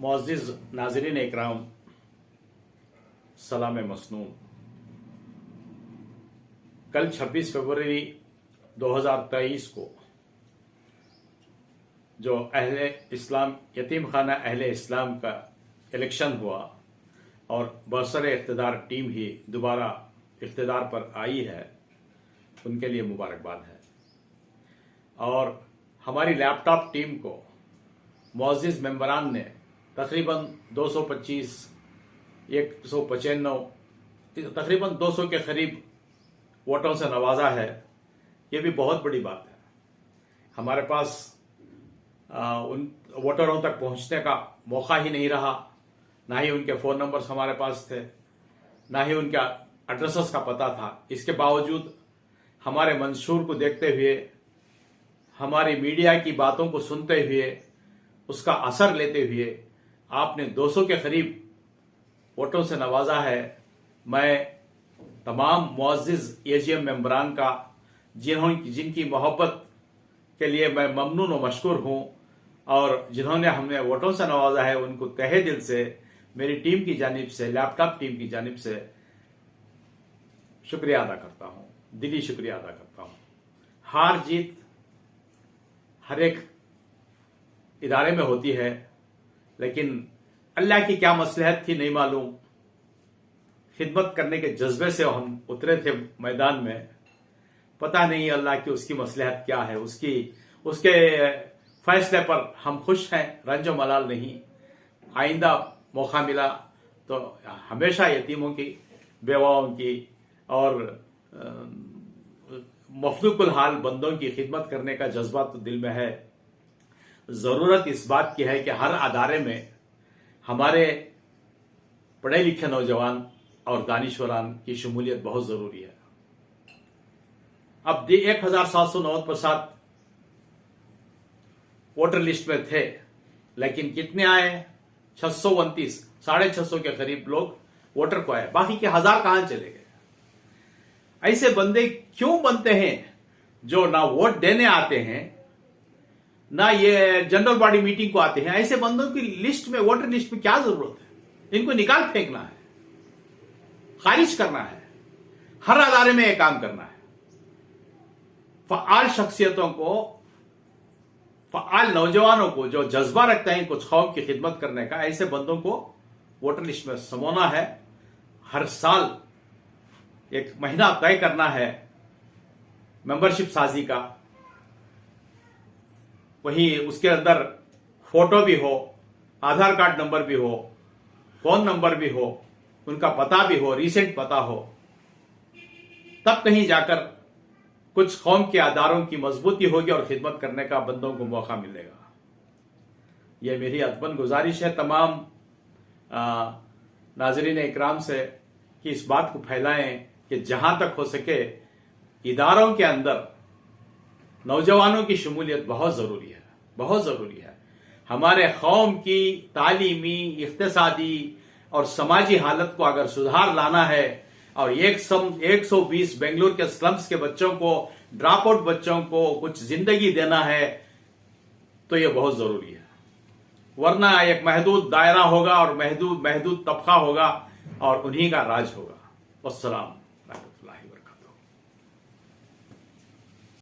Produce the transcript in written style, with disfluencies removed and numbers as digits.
मुअज़्ज़िज़ नाज़रीन इकराम, सलाम मसनून। कल 26 फरवरी 2023 को जो अहले इस्लाम यतीम खाना अहले इस्लाम का इलेक्शन हुआ और बरसर इक़्तिदार टीम ही दोबारा इक़्तिदार पर आई है, उनके लिए मुबारकबाद है। और हमारी लैपटॉप टीम को मुअज़्ज़िज़ मेंबरान ने तकरीबन 225, 195, तकरीबन 200 के करीब वोटों से नवाजा है। ये भी बहुत बड़ी बात है। हमारे पास उन वोटरों तक पहुंचने का मौका ही नहीं रहा, ना ही उनके फ़ोन नंबर्स हमारे पास थे, ना ही उनका एड्रेसेस का पता था। इसके बावजूद हमारे मंशूर को देखते हुए, हमारी मीडिया की बातों को सुनते हुए, उसका असर लेते हुए आपने 200 के करीब वोटों से नवाजा है। मैं तमाम मुअज़्ज़िज़ एजीएम मेंबरान का जिनकी मोहब्बत के लिए मैं ममनून व मशकूर हूँ और जिन्होंने हमें वोटों से नवाजा है, उनको तहे दिल से मेरी टीम की जानिब से, लैपटॉप टीम की जानिब से शुक्रिया अदा करता हूँ, दिली शुक्रिया अदा करता हूँ। हार जीत हर एक इदारे में होती है, लेकिन अल्लाह की क्या मसलहत थी नहीं मालूम। खिदमत करने के जज्बे से हम उतरे थे मैदान में। पता नहीं अल्लाह की उसकी मसलहत क्या है, उसके फैसले पर हम खुश हैं, रंजो मलाल नहीं। आइंदा मौका मिला तो हमेशा यतीमों की, बेवाओं की और मफलूकुल हाल बंदों की खिदमत करने का जज्बा तो दिल में है। ज़रूरत इस बात की है कि हर अदारे में हमारे पढ़े लिखे नौजवान और दानिश्वरान की शमूलियत बहुत ज़रूरी है। अब 1797 वोटर लिस्ट में थे, लेकिन कितने आए? 629, 650 के करीब लोग वोटर को आए, बाकी के हजार कहां चले गए? ऐसे बंदे क्यों बनते हैं जो ना वोट देने आते हैं, ना ये जनरल बॉडी मीटिंग को आते हैं? ऐसे बंदों की लिस्ट में, वोटर लिस्ट में क्या जरूरत है? इनको निकाल फेंकना है, खारिज करना है, हर अदारे में यह काम करना है। फ़आल शख्सियतों को, फ़आल नौजवानों को जो जज्बा रखते हैं कुछ कौम की खिदमत करने का, ऐसे बंदों को वोटर लिस्ट में समोना है। हर साल एक महीना तय करना है मेंबरशिप साजी का, वहीं उसके अंदर फोटो भी हो, आधार कार्ड नंबर भी हो, फोन नंबर भी हो, उनका पता भी हो, रीसेंट पता हो, तब कहीं जाकर कुछ कौम के अदारों की मजबूती होगी और खिदमत करने का बंदों को मौका मिलेगा। यह मेरी अदबन गुजारिश है तमाम नाजरीन इकराम से कि इस बात को फैलाएं कि जहां तक हो सके इदारों के अंदर नौजवानों की शमूलियत बहुत ज़रूरी है, बहुत ज़रूरी है। हमारे कौम की तालीमी, इक़्तिसादी और समाजी हालत को अगर सुधार लाना है और 120 बेंगलुरु के स्लम्स के बच्चों को, ड्रॉप आउट बच्चों को कुछ जिंदगी देना है, तो यह बहुत ज़रूरी है। वरना एक महदूद दायरा होगा और महदूद तबका होगा और उन्हीं का राज होगा। वस्सलाम।